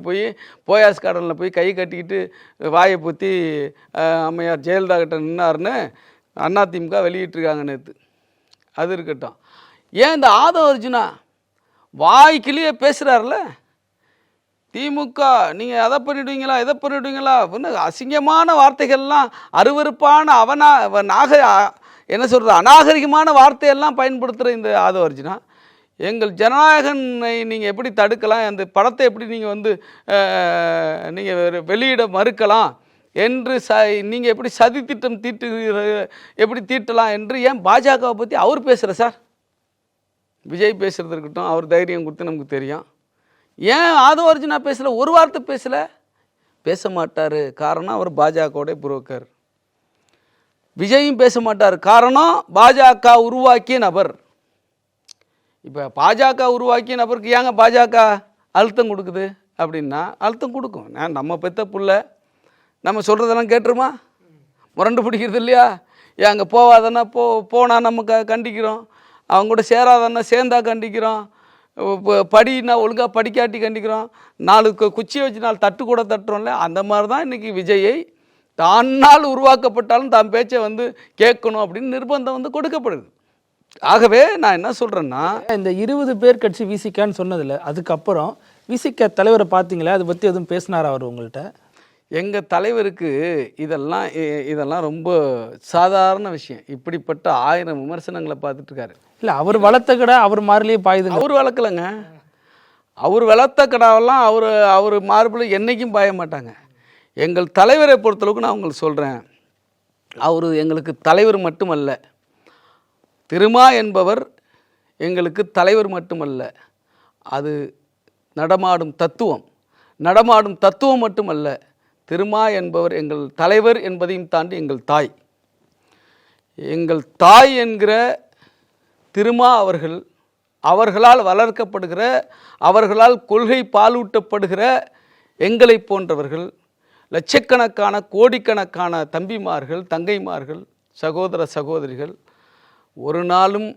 போயாஸ் கார்டனில் போய் கை கட்டிக்கிட்டு வாயை பற்றி அம்மையார் ஜெயலலிதா கிட்ட நின்னார்னு அதிமுக வெளியிட்டிருக்காங்க நேற்று. அது இருக்கட்டும். ஏன் இந்த ஆதவ அர்ஜுனா வாய்க்கிலேயே பேசுகிறார்ல, திமுக நீங்கள் அதை பண்ணிவிடுவீங்களா இதை பண்ணிவிடுவீங்களா அப்படின்னு அசிங்கமான வார்த்தைகள்லாம் அருவருப்பான என்ன சொல்கிறது அநாகரிகமான வார்த்தையெல்லாம் பயன்படுத்துகிற இந்த ஆதவ அர்ஜுனா எங்கள் ஜனநாயகனை நீங்கள் எப்படி தடுக்கலாம், அந்த படத்தை எப்படி நீங்கள் வந்து நீங்கள் வெளியிட மறுக்கலாம் என்று நீங்கள் எப்படி சதி திட்டம் எப்படி தீட்டலாம் என்று ஏன் பாஜகவை பற்றி அவர் பேசுகிற சார்? விஜய் பேசுகிறது இருக்கட்டும், அவர் தைரியம் கொடுத்து நமக்கு தெரியும். ஏன் ஆதவ அர்ஜுனா பேசலை? ஒரு வார்த்தை பேசலை, பேச மாட்டார். காரணம் அவர் பாஜகவோட புரோக்கர். விஜயும் பேச மாட்டார், காரணம் பாஜக உருவாக்கிய நபர். இப்போ பாஜக உருவாக்கிய நபருக்கு ஏங்க பாஜக அழுத்தம் கொடுக்குது அப்படின்னா, அழுத்தம் கொடுக்கும். நம்ம பெத்த புள்ள நம்ம சொல்கிறதெல்லாம் கேட்டுருமா? முரண்டு பிடிக்கிறது இல்லையா? ஏன் அங்கே போவாதன்னா போனால் நம்ம கண்டிக்கிறோம், அவங்க கூட சேராதன்னா சேர்ந்தா கண்டிக்கிறோம், படினா ஒழுங்காக படிக்காட்டி கண்டிக்கிறோம், 4 குச்சியை வச்சு 4 தட்டு கூட தட்டுறோம்ல. அந்த மாதிரி தான் இன்றைக்கி விஜயை தானால் உருவாக்கப்பட்டாலும் தான் பேச்சை வந்து கேட்கணும் அப்படின்னு நிர்பந்தம் வந்து கொடுக்கப்படுது. ஆகவே நான் என்ன சொல்கிறேன்னா, இந்த 20 பேர் கட்சி விசிகான்னு சொன்னதில்ல, அதுக்கப்புறம் விசிக தலைவரை பார்த்தீங்களா, அதை பற்றி எதுவும் பேசினாரா அவர் உங்கள்கிட்ட? எங்கள் தலைவருக்கு இதெல்லாம் ரொம்ப சாதாரண விஷயம். இப்படிப்பட்ட 1000 விமர்சனங்களை பார்த்துட்ருக்காரு. இல்லை, அவர் வளர்த்த கடை அவர் மாறிலேயே பாயுதுங்க. அவர் வளர்க்கலைங்க. அவர் வளர்த்த கடாவெல்லாம் அவர் மார்பில் என்றைக்கும் பாய மாட்டாங்க. எங்கள் தலைவரை பொறுத்தளவுக்கு நான் உங்களுக்கு சொல்கிறேன், அவர் எங்களுக்கு தலைவர் மட்டுமல்ல, திருமா என்பவர் எங்களுக்கு தலைவர் மட்டுமல்ல, அது நடமாடும் தத்துவம். நடமாடும் தத்துவம் மட்டுமல்ல, திருமா என்பவர் எங்கள் தலைவர் என்பதையும் தாண்டி எங்கள் தாய். எங்கள் தாய் என்கிற திருமா அவர்களால் வளர்க்கப்படுகிற, அவர்களால் கொள்கை பாலூட்டப்படுகிற எங்களை போன்றவர்கள், லட்சக்கணக்கான கோடிக்கணக்கான தம்பிமார்கள், தங்கைமார்கள், சகோதர சகோதரிகள் ஒரு நாளும்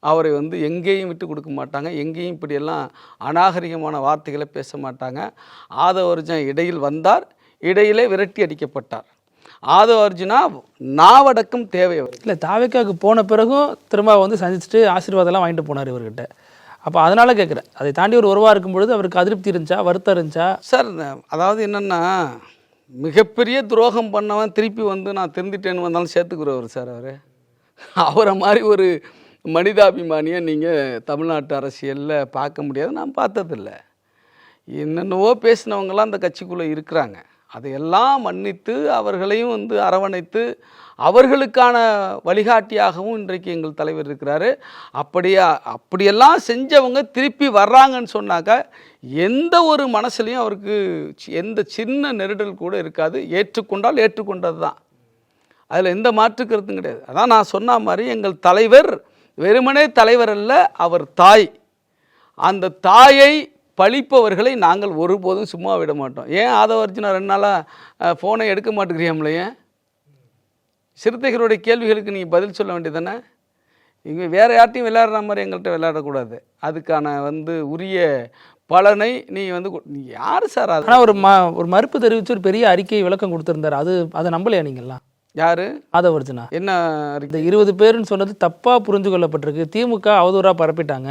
அவரை வந்து எங்கேயும் விட்டு கொடுக்க மாட்டாங்க. எங்கேயும் இப்படியெல்லாம் அநாகரிகமான வார்த்தைகளை பேச மாட்டாங்க. ஆதவ அர்ஜுனா இடையில் வந்தார், இடையிலே விரட்டி அடிக்கப்பட்டார். ஆதவ அர்ஜுனா நாவடக்கம் தேவை. அவர் இல்லை, தாவேக்காவுக்கு போன பிறகும் திரும்ப வந்து சந்திச்சுட்டு ஆசீர்வாதம்லாம் வாங்கிட்டு போனார் இவர்கிட்ட. அப்போ அதனால் கேட்குறேன், அதை தாண்டி ஒரு உறவாக இருக்கும்பொழுது அவருக்கு அதிருப்தி இருந்துச்சா, வருத்தம் இருந்துச்சா? சார், அதாவது என்னென்னா, மிகப்பெரிய துரோகம் பண்ணவன் திருப்பி வந்து நான் திருந்திட்டேன்னு வந்தாலும் சேர்த்துக்கிறவர் சார். அவரை மாதிரி ஒரு மனிதாபிமானியை நீங்கள் தமிழ்நாட்டு அரசியலில் பார்க்க முடியாது. நான் பார்த்ததில்ல. என்னென்னவோ பேசினவங்களாம் அந்த கட்சிக்குள்ளே இருக்கிறாங்க. அதையெல்லாம் மன்னித்து அவர்களையும் வந்து அரவணைத்து அவர்களுக்கான வழிகாட்டியாகவும் இன்றைக்கு எங்கள் தலைவர் இருக்கிறாரு. அப்படியெல்லாம் செஞ்சவங்க திருப்பி வர்றாங்கன்னு சொன்னாக்கா எந்த ஒரு மனசுலையும் அவருக்கு எந்த சின்ன நெருடல் கூட இருக்காது. ஏற்றுக்கொண்டால் ஏற்றுக்கொண்டது தான், அதில் எந்த மாற்று கருத்தும் கிடையாது. அதான் நான் சொன்ன மாதிரி எங்கள் தலைவர் வெறுமனே தலைவர் அல்ல, அவர் தாய். அந்த தாயை பழிப்பவர்களை நாங்கள் ஒருபோதும் சும்மா விட மாட்டோம். ஏன் ஆதவ அர்ஜுனா 2 நாளாக ஃபோனை எடுக்க மாட்டேங்கிறியாமல? ஏன் சிறுத்தைகளுடைய கேள்விகளுக்கு நீங்கள் பதில் சொல்ல வேண்டியது தானே? இங்கே வேறு யார்ட்டையும் விளையாடுற மாதிரி எங்கள்கிட்ட விளையாடக்கூடாது. அதுக்கான வந்து உரிய பலனை நீ வந்து யார் சார்? அது ஆனால் ஒரு மறுப்பு தெரிவித்து ஒரு பெரிய அறிக்கை விளக்கம் கொடுத்துருந்தார். அதை நம்பலையா நீங்கள்லாம்? யாரு? ஆதவ அர்ஜுனா. என்ன இந்த 20 பேருன்னு சொன்னது தப்பாக புரிஞ்சு கொள்ளப்பட்டிருக்கு. திமுக அவதூறாக பரப்பிட்டாங்க.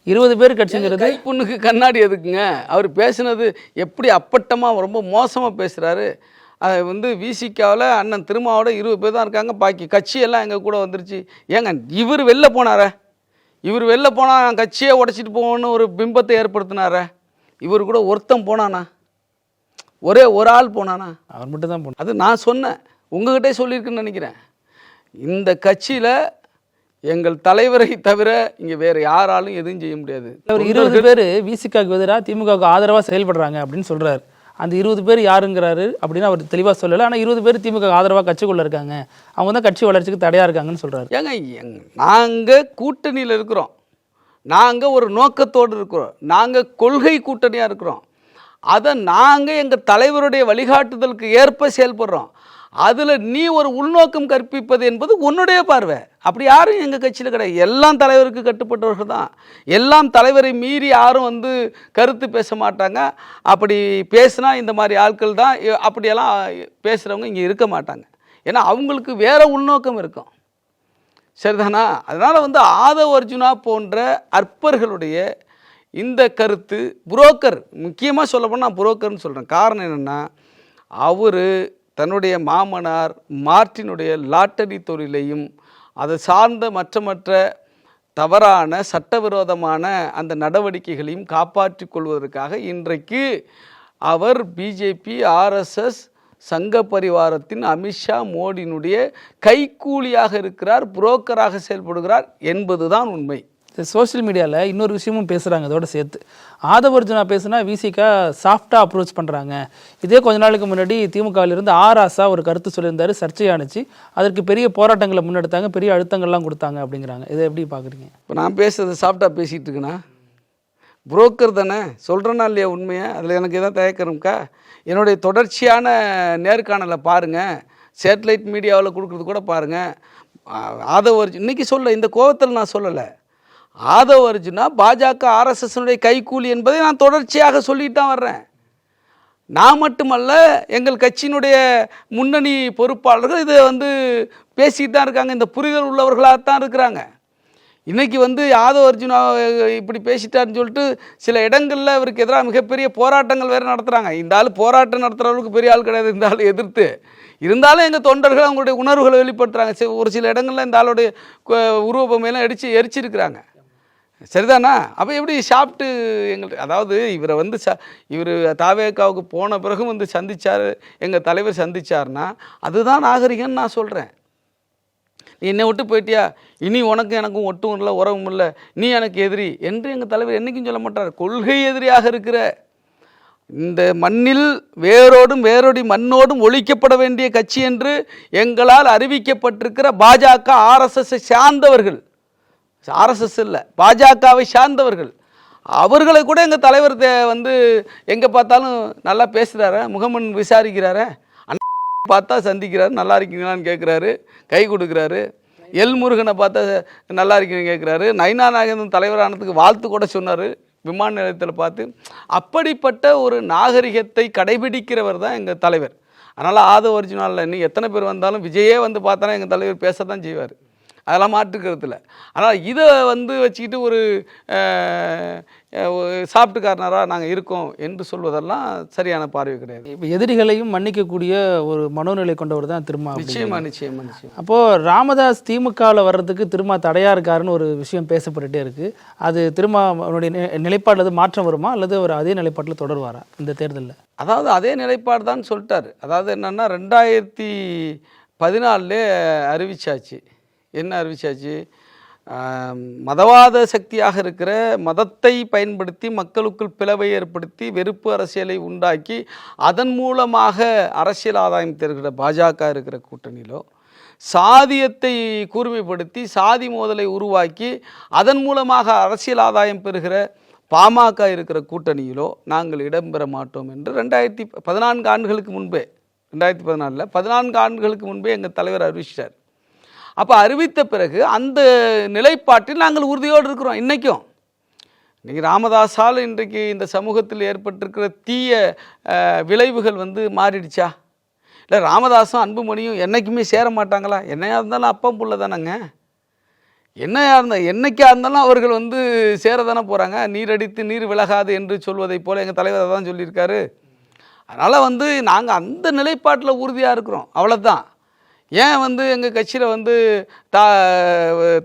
20 பேர் கட்சிங்கிறது பொண்ணுக்கு கண்ணாடி எதுக்குங்க? அவர் பேசுனது எப்படி அப்பட்டமாக ரொம்ப மோசமாக பேசுகிறாரு. அது வந்து விசிகாவில் அண்ணன் திருமாவோட 20 பேர் தான் இருக்காங்க, பாக்கி கட்சியெல்லாம் எங்கள் கூட வந்துருச்சு. ஏங்க இவர் வெளில போனார? இவர் வெளில போனால் கட்சியை உடச்சிட்டு போகணுன்னு ஒரு பிம்பத்தை ஏற்படுத்தினார? இவர் கூட ஒருத்தன் போனானா? ஒரே ஒரு ஆள் போனானா? அவர் மட்டும் தான் போனார். அது நான் சொன்னேன், உங்ககிட்டே சொல்லியிருக்குன்னு நினைக்கிறேன். இந்த கட்சியில் எங்கள் தலைவரை தவிர இங்கே வேறு யாராலும் எதுவும் செய்ய முடியாது. ஒரு 20 பேர் விசிகாவுக்கு எதிராக திமுகவுக்கு ஆதரவாக செயல்படுறாங்க அப்படின்னு சொல்கிறார். அந்த 20 பேர் யாருங்கிறாரு அப்படின்னு அவர் தெளிவாக சொல்லலை. ஆனால் 20 பேர் திமுக ஆதரவாக கட்சிக்குள்ளே இருக்காங்க, அவங்க தான் கட்சி வளர்ச்சிக்கு தடையாக இருக்காங்கன்னு சொல்கிறாரு. ஏங்க நாங்கள் கூட்டணியில் இருக்கிறோம், நாங்கள் ஒரு நோக்கத்தோடு இருக்கிறோம், நாங்கள் கொள்கை கூட்டணியாக இருக்கிறோம். அதை நாங்கள் எங்கள் தலைவருடைய வழிகாட்டுதலுக்கு ஏற்ப செயல்படுறோம். அதில் நீ ஒரு உள்நோக்கம் கற்பிப்பது என்பது உன்னுடைய பார்வை. அப்படி யாரும் எங்கள் கட்சியில் கிடையாது. எல்லாம் தலைவருக்கு கட்டுப்பட்டவர்கள் தான். எல்லாம் தலைவரை மீறி யாரும் வந்து கருத்து பேச மாட்டாங்க. அப்படி பேசினா இந்த மாதிரி ஆட்கள் தான், அப்படியெல்லாம் பேசுகிறவங்க இங்கே இருக்க மாட்டாங்க. ஏன்னா அவங்களுக்கு வேறு உள்நோக்கம் இருக்கும். சரிதானா? அதனால் வந்து ஆதவ அர்ஜுனா போன்ற அற்பர்களுடைய இந்த கருத்து புரோக்கர், முக்கியமாக சொல்லப்போனால் புரோக்கர்னு சொல்கிறேன். காரணம் என்னென்னா, அவர் தன்னுடைய மாமனார் மார்ட்டினுடைய லாட்டரி தொழிலையும் அதை சார்ந்த மற்ற தவறான சட்டவிரோதமான அந்த நடவடிக்கைகளையும் காப்பாற்றி கொள்வதற்காக இன்றைக்கு அவர் பிஜேபி, ஆர்எஸ்எஸ், சங்க பரிவாரத்தின் அமித்ஷா மோடியினுடைய கைக்கூலியாக இருக்கிறார், புரோக்கராக செயல்படுகிறார் என்பதுதான் உண்மை. சோஷியல் மீடியாவில் இன்னொரு விஷயமும் பேசுகிறாங்க. அதோட சேர்த்து ஆதவர்ஜுனா பேசுனா விசிகா சாஃப்டாக அப்ரோச் பண்ணுறாங்க. இதே கொஞ்ச நாளுக்கு முன்னாடி திமுகவிலிருந்து ஆராசா ஒரு கருத்து சொல்லியிருந்தாரு, சர்ச்சையானுச்சு. அதற்கு பெரிய போராட்டங்களை முன்னெடுத்தாங்க, பெரிய அழுத்தங்கள்லாம் கொடுத்தாங்க அப்படிங்கிறாங்க. இதை எப்படி பார்க்குறீங்க? இப்போ நான் பேசுறது சாஃப்டாக பேசிகிட்டு இருக்கேன்னா, புரோக்கர் தானே சொல்கிறேன்னா இல்லையா உண்மையை? அதில் எனக்கு எதாவது தயக்கணும்க்கா? என்னுடைய தொடர்ச்சியான நேர்காணலை பாருங்கள், சேட்டலைட் மீடியாவில் கொடுக்குறது கூட பாருங்கள். ஆதவர்ஜுன் இன்றைக்கி இந்த கோபத்தில் நான் சொல்லலை. ஆதவர்ஜுனா பாஜக ஆர்எஸ்எஸ்னுடைய கைக்கூலி என்பதை நான் தொடர்ச்சியாக சொல்லிட்டு தான் வர்றேன். நான் மட்டுமல்ல, எங்கள் கட்சியினுடைய முன்னணி பொறுப்பாளர்கள் இதை பேசிக்கிட்டு தான் இருக்காங்க. இந்த புரிதல் உள்ளவர்களாகத்தான் இருக்கிறாங்க. இன்றைக்கி ஆதவர்ஜுனா இப்படி பேசிட்டாருன்னு சொல்லிட்டு சில இடங்களில் அவருக்கு எதிராக மிகப்பெரிய போராட்டங்கள் வேறு நடத்துகிறாங்க. இந்த ஆள் போராட்டம் நடத்துகிறவங்களுக்கு பெரிய ஆள் கிடையாது, இந்த ஆள் எதிர்த்து. இருந்தாலும் எங்கள் தொண்டர்கள் அவங்களுடைய உணர்வுகளை வெளிப்படுத்துகிறாங்க. ஒரு சில இடங்களில் இந்த ஆளுடைய உருவபொம்மையெல்லாம் எரிச்சிருக்கிறாங்க. சரிதானா? அப்போ எப்படி சாப்பிட்டு எங்கள்கிட்ட, அதாவது இவரை இவர் தாவேக்காவுக்கு போன பிறகு சந்தித்தார், எங்கள் தலைவர் சந்தித்தார்னா அதுதான் நாகரிகம்னு நான் சொல்கிறேன். நீ என்னை விட்டு போயிட்டியா, இனி உனக்கும் எனக்கும் ஒட்டும் இல்லை, உறவும் இல்லை, நீ எனக்கு எதிரி என்று எங்கள் தலைவர் என்றைக்கும் சொல்ல மாட்டார். கொள்கை எதிரியாக இருக்கிற இந்த மண்ணில் வேரோடி மண்ணோடும் ஒழிக்கப்பட வேண்டிய கட்சி என்று எங்களால் அறிவிக்கப்பட்டிருக்கிற பாஜக, ஆர்எஸ்எஸ்ஸை சார்ந்தவர்கள், ஆர்எஸ்எஸ் இல்லை பாஜகவை சார்ந்தவர்கள், அவர்களை கூட எங்கள் தலைவர் எங்கே பார்த்தாலும் நல்லா பேசுகிறாரு, முகமன் விசாரிக்கிறாரு, பார்த்தா சந்திக்கிறாரு, நல்லா இருக்கீங்களான்னு கேட்குறாரு, கை கொடுக்குறாரு. எல் முருகனை பார்த்தா நல்லா இருக்கீங்கன்னு கேட்குறாரு. நயினா நாகேந்திரன் தலைவரானதுக்கு வாழ்த்து கூட சொன்னார் விமான நிலையத்தில் பார்த்து. அப்படிப்பட்ட ஒரு நாகரிகத்தை கடைபிடிக்கிறவர் தான் எங்கள் தலைவர். அதனால் ஆதவர்ஜுனாவில் இன்னும் எத்தனை பேர் வந்தாலும் விஜயே பார்த்தாலும் எங்கள் தலைவர் பேச தான் செய்வார், அதெல்லாம் மாற்றுக்கிறதுல. ஆனால் இதை வச்சுக்கிட்டு ஒரு சாப்பிட்டுக்காரனராக நாங்கள் இருக்கோம் என்று சொல்வதெல்லாம் சரியான பார்வை கிடையாது. இப்போ எதிரிகளையும் மன்னிக்கக்கூடிய ஒரு மனோநிலை கொண்டவர் தான் திருமா. நிச்சயமா. அப்போது ராமதாஸ் திமுகவில் வர்றதுக்கு திருமா தடையாக இருக்காருன்னு ஒரு விஷயம் பேசப்பட்டுகிட்டே இருக்குது. அது திருமாவுடைய நிலைப்பாடு மாற்றம் வருமா, அல்லது அவர் அதே நிலைப்பாட்டில் தொடர்வாரா இந்த தேர்தலில்? அதாவது அதே நிலைப்பாடு தான் சொல்லிட்டார். அதாவது என்னென்னா 2014 அறிவிச்சாச்சு. என்ன அறிவிச்சாச்சு? மதவாத சக்தியாக இருக்கிற மதத்தை பயன்படுத்தி மக்களுக்குள் பிளவை ஏற்படுத்தி வெறுப்பு அரசியலை உண்டாக்கி அதன் மூலமாக அரசியல் ஆதாயம் தருகிற பாஜக இருக்கிற கூட்டணியிலோ, சாதியத்தை கூர்மைப்படுத்தி சாதி மோதலை உருவாக்கி அதன் மூலமாக அரசியல் ஆதாயம் பெறுகிற பாமக இருக்கிற கூட்டணியிலோ நாங்கள் இடம்பெற மாட்டோம் என்று 2014 ஆண்டுகளுக்கு முன்பே, 2014 14 ஆண்டுகளுக்கு முன்பே எங்கள் தலைவர் அறிவிச்சிட்டார். அப்போ அறிவித்த பிறகு அந்த நிலைப்பாட்டில் நாங்கள் உறுதியோடு இருக்கிறோம். இன்றைக்கும் இன்றைக்கி ராமதாஸால் இன்றைக்கு இந்த சமூகத்தில் ஏற்பட்டிருக்கிற தீய விளைவுகள் மாறிடுச்சா? இல்லை ராமதாஸும் அன்புமணியும் என்றைக்குமே சேர மாட்டாங்களா? என்னையாக இருந்தாலும் அப்பம் புள்ள தானேங்க. என்னைக்கா இருந்தாலும் அவர்கள் சேர தானே போகிறாங்க. நீரடித்து நீர் விலகாது என்று சொல்வதை போல் எங்கள் தலைவர் தான் சொல்லியிருக்காரு. அதனால் நாங்கள் அந்த நிலைப்பாட்டில் உறுதியாக இருக்கிறோம், அவ்வளோதான். ஏன் எங்கள் கட்சியில்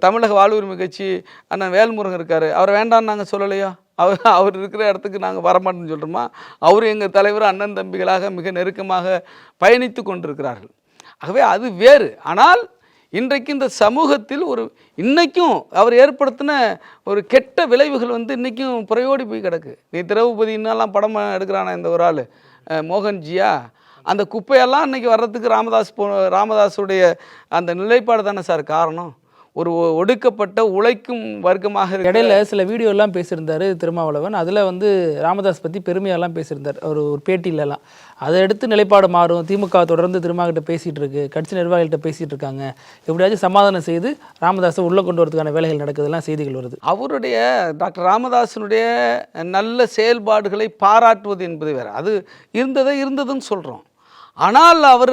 தமிழக வாழ்வுரிமை கட்சி அண்ணன் வேல்முருகன் இருக்கார், அவர் வேண்டான்னு நாங்கள் சொல்லலையோ? அவர் இருக்கிற இடத்துக்கு நாங்கள் வரமாட்டோன்னு சொல்கிறோமா? அவர் எங்கள் தலைவர் அண்ணன் தம்பிகளாக மிக நெருக்கமாக பயணித்து கொண்டிருக்கிறார்கள். ஆகவே அது வேறு. ஆனால் இன்றைக்கு இந்த சமூகத்தில் இன்றைக்கும் அவர் ஏற்படுத்தின ஒரு கெட்ட விளைவுகள் இன்றைக்கும் புறையோடி போய் கிடக்கு. நீ திரௌபதி இன்னெல்லாம் படம் எடுக்கிறானா இந்த ஒரு ஆள் மோகன்ஜியா? அந்த குப்பையெல்லாம் இன்றைக்கி வர்றதுக்கு ராமதாஸுடைய அந்த நிலைப்பாடு தானே சார் காரணம். ஒரு ஒடுக்கப்பட்ட உழைக்கும் வர்க்கமாக இடையில சில வீடியோலாம் பேசியிருந்தார் திருமாவளவன். அதில் ராமதாஸ் பற்றி பெருமையெல்லாம் பேசியிருந்தார் ஒரு பேட்டியிலலாம். அதை எடுத்து நிலைப்பாடு மாறும், திமுக தொடர்ந்து திருமாகிட்ட பேசிகிட்டு இருக்கு, கட்சி நிர்வாகிகள்கிட்ட பேசிகிட்டு இருக்காங்க, எப்படியாச்சும் சமாதானம் செய்து ராமதாஸை உள்ளே கொண்டு வரதுக்கான வேலைகள் நடக்குதுலாம் செய்திகள் வருது. அவருடைய டாக்டர் ராமதாஸனுடைய நல்ல செயல்பாடுகளை பாராட்டுவது என்பது வேறு, அது இருந்ததுன்னு சொல்கிறோம். ஆனால் அவர்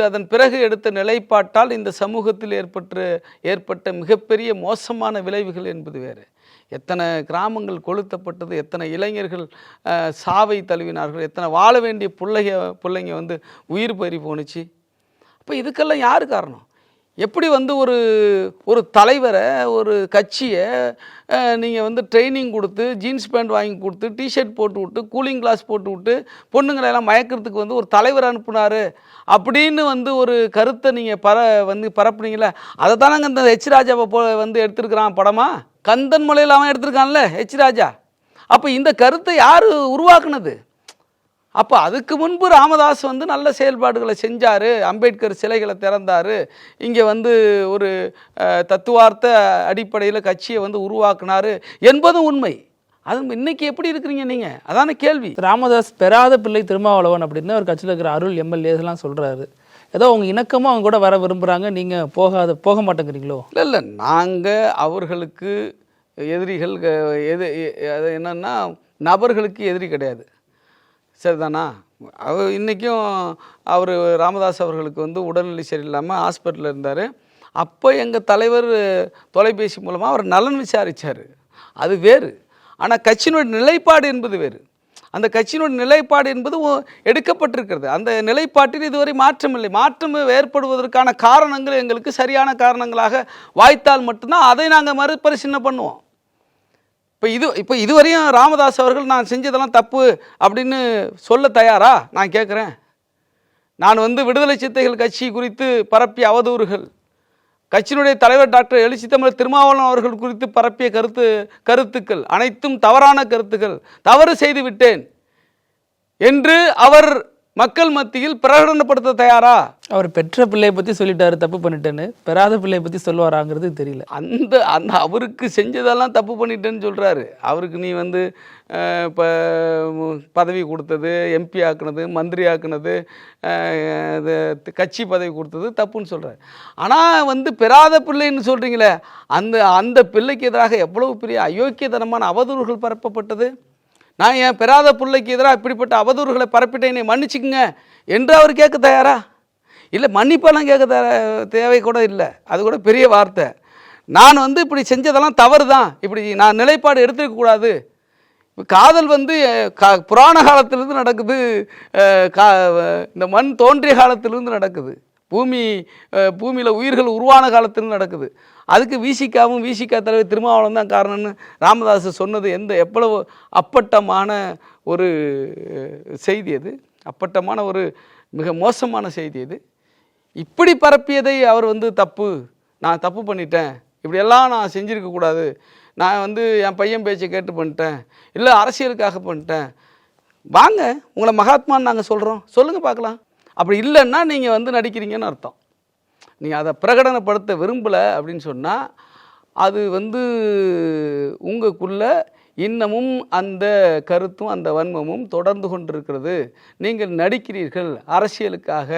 அதன் பிறகு எடுத்த நிலைப்பாட்டால் இந்த சமூகத்தில் ஏற்பட்ட மிகப்பெரிய மோசமான விளைவுகள் என்பது வேறு. எத்தனை கிராமங்கள் கொளுத்தப்பட்டது, எத்தனை இளைஞர்கள் சாவை தழுவினார்கள், எத்தனை வாழ வேண்டிய பிள்ளைங்க வந்து உயிர் பறி போணுச்சு. அப்போ இதுக்கெல்லாம் யார் காரணம்? எப்படி வந்து ஒரு தலைவரை, ஒரு கட்சியை நீங்கள் வந்து ட்ரைனிங் கொடுத்து, ஜீன்ஸ் பேண்ட் வாங்கி கொடுத்து, டிஷர்ட் போட்டு விட்டு, கூலிங் கிளாஸ் போட்டு விட்டு, பொண்ணுங்களெல்லாம் மயக்கிறதுக்கு வந்து ஒரு தலைவர் அனுப்புனார் அப்படின்னு வந்து ஒரு கருத்தை நீங்கள் பரப்புனீங்களே, அதை தானங்க இந்த ஹெச் ராஜாவை வந்து எடுத்திருக்கிறான் படமா. கந்தன் மலையில் அவன் எடுத்திருக்கான்ல ஹெச் ராஜா. அப்போ இந்த கருத்தை யார் உருவாக்குனது? அப்போ அதுக்கு முன்பு ராமதாஸ் வந்து நல்ல செயல்பாடுகளை செஞ்சார், அம்பேத்கர் சிலைகளை திறந்தார், இங்கே வந்து ஒரு தத்துவார்த்த அடிப்படையில் கட்சியை வந்து உருவாக்குனார் என்பதும் உண்மை. அது இன்னைக்கு எப்படி இருக்கிறீங்க நீங்கள்? அதான கேள்வி. ராமதாஸ் பெறாத பிள்ளை திருமாவளவன் அப்படின்னு ஒரு கட்சியில் இருக்கிற அருள் எம்எல்ஏஸ்லாம் சொல்கிறாரு. ஏதோ அவங்க இணக்கமாக அவங்க கூட வர விரும்புகிறாங்க, நீங்கள் போக மாட்டேங்கிறீங்களோ? இல்லை, நாங்கள் அவர்களுக்கு எதிரிகள் என்னன்னா நபர்களுக்கு எதிரி கிடையாது, சரிதானா? இன்றைக்கும் அவர் ராமதாஸ் அவர்களுக்கு வந்து உடல்நிலை சரியில்லாமல் ஹாஸ்பிட்டலில் இருந்தார். அப்போ எங்கள் தலைவர் தொலைபேசி மூலமாக அவர் நலன் விசாரித்தார், அது வேறு. ஆனால் கட்சியினுடைய நிலைப்பாடு என்பது வேறு. அந்த கட்சியினுடைய நிலைப்பாடு என்பது எடுக்கப்பட்டிருக்கிறது. அந்த நிலைப்பாட்டில் இதுவரை மாற்றமில்லை. மாற்றம் ஏற்படுவதற்கான காரணங்கள் எங்களுக்கு சரியான காரணங்களாக வாய்த்தால் மட்டும்தான் அதை நாங்கள் மறுபரிசீலனை பண்ணுவோம். இப்போ இதுவரையும் ராமதாஸ் அவர்கள் நான் செஞ்சதெல்லாம் தப்பு அப்படின்னு சொல்ல தயாரா? நான் கேட்குறேன். நான் வந்து விடுதலை சிறுத்தைகள் கட்சி குறித்து பரப்பிய அவதூறுகள், கட்சியினுடைய தலைவர் டாக்டர் எழுச்சி தமிழர் திருமாவளவன் அவர்கள் குறித்து பரப்பிய கருத்துக்கள் அனைத்தும் தவறான கருத்துக்கள், தவறு செய்து விட்டேன் என்று அவர் மக்கள் மத்தியில் பிரகடனப்படுத்த தயாரா? அவர் பெற்ற பிள்ளையை பற்றி சொல்லிட்டாரு தப்பு பண்ணிட்டேன்னு, பெறாத பிள்ளையை பற்றி சொல்லுவாராங்கிறது தெரியல. அந்த அவருக்கு செஞ்சதெல்லாம் தப்பு பண்ணிட்டேன்னு சொல்கிறாரு. அவருக்கு நீ வந்து இப்போ பதவி கொடுத்தது, எம்பி ஆக்குனது, மந்திரி ஆக்குனது, கட்சி பதவி கொடுத்தது தப்புன்னு சொல்கிறார். ஆனால் வந்து பெறாத பிள்ளைன்னு சொல்கிறீங்களே, அந்த பிள்ளைக்கு எதிராக எவ்வளவு பெரிய அயோக்கியத்தனமான அவதூறுகள் பரப்பப்பட்டது. நான் என் பெறாத பிள்ளைக்கு எதிராக இப்படிப்பட்ட அவதூறுகளை பரப்பிட்டேன், என்னை மன்னிச்சுக்குங்க என்று அவர் கேட்க தயாரா? இல்லை, மன்னிப்பெல்லாம் கேட்க தேவை கூட இல்லை, அது கூட பெரிய வார்த்தை. நான் வந்து இப்படி செஞ்சதெல்லாம் தவறு தான், இப்படி நான் நிலைப்பாடு எடுத்துக்கக்கூடாது. காதல் வந்து புராண காலத்திலிருந்து நடக்குது, இந்த மண் தோன்றிய காலத்திலிருந்து நடக்குது, பூமியில் உயிர்கள் உருவான காலத்திலிருந்து நடக்குது. அதுக்கு விசிகாவும் விசிகா தலைவர் திருமாவளவன் தான் காரணம்னு ராமதாஸ் சொன்னது எவ்வளவு அப்பட்டமான ஒரு செய்தி அது, அப்பட்டமான ஒரு மிக மோசமான செய்தி அது. இப்படி பரப்பியதை அவர் வந்து தப்பு, நான் தப்பு பண்ணிட்டேன், இப்படியெல்லாம் நான் செஞ்சுருக்கக்கூடாது, நான் வந்து என் பையன் பேச்சை கேட்டு பண்ணிட்டேன், இல்லை அரசியலுக்காக பண்ணிட்டேன், வாங்க உங்களை மகாத்மான்னு நாங்கள் சொல்கிறோம், சொல்லுங்கள் பார்க்கலாம். அப்படி இல்லைன்னா நீங்கள் வந்து நடிக்கிறீங்கன்னு அர்த்தம். நீங்கள் அதை பிரகடனப்படுத்த விரும்பலை அப்படின்னு சொன்னால் அது வந்து உங்களுக்குள்ள இன்னமும் அந்த கருத்தும் அந்த வன்மமும் தொடர்ந்து கொண்டிருக்கிறது. நீங்கள் நடிக்கிறீர்கள், அரசியலுக்காக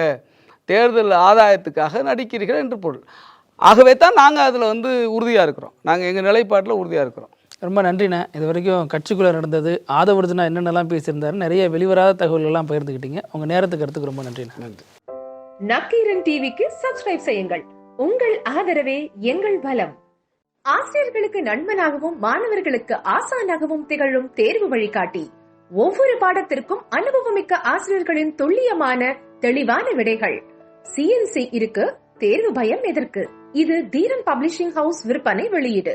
தேர்தல் ஆதாயத்துக்காக நடிக்கிறீர்கள் என்று பொருள். ஆகவே தான் நாங்கள் அதில் வந்து உறுதியாக இருக்கிறோம், நாங்கள் எங்கள் நிலைப்பாட்டில் உறுதியாக இருக்கிறோம். ரொம்ப நன்றிண்ணே. இது வரைக்கும் கட்சிக்குள்ளே நடந்தது, ஆதவர்ஜுனா என்னென்னலாம் பேசியிருந்தாரு, நிறைய வெளிவராத தகவல்கள்லாம் பகிர்ந்துக்கிட்டீங்க. உங்கள் நேரத்துக்கு எடுத்துக்கு ரொம்ப நன்றிண்ணே. நன்றி. நக்கீரன் டிவிக்கு சப்ஸ்கிரைப் செய்யுங்கள். உங்கள் ஆதரவே எங்கள் பலம். ஆசிரியர்களுக்கு நண்பனாகவும் மாணவர்களுக்கு ஆசானாகவும் திகழும் தேர்வு வழிகாட்டி. ஒவ்வொரு பாடத்திற்கும் அனுபவமிக்க ஆசிரியர்களின் துல்லியமான தெளிவான விடைகள். CNC இருக்கு, தேர்வு பயம் எதற்கு? இது தீரன் பப்ளிஷிங் ஹவுஸ் விற்பனை வெளியீடு.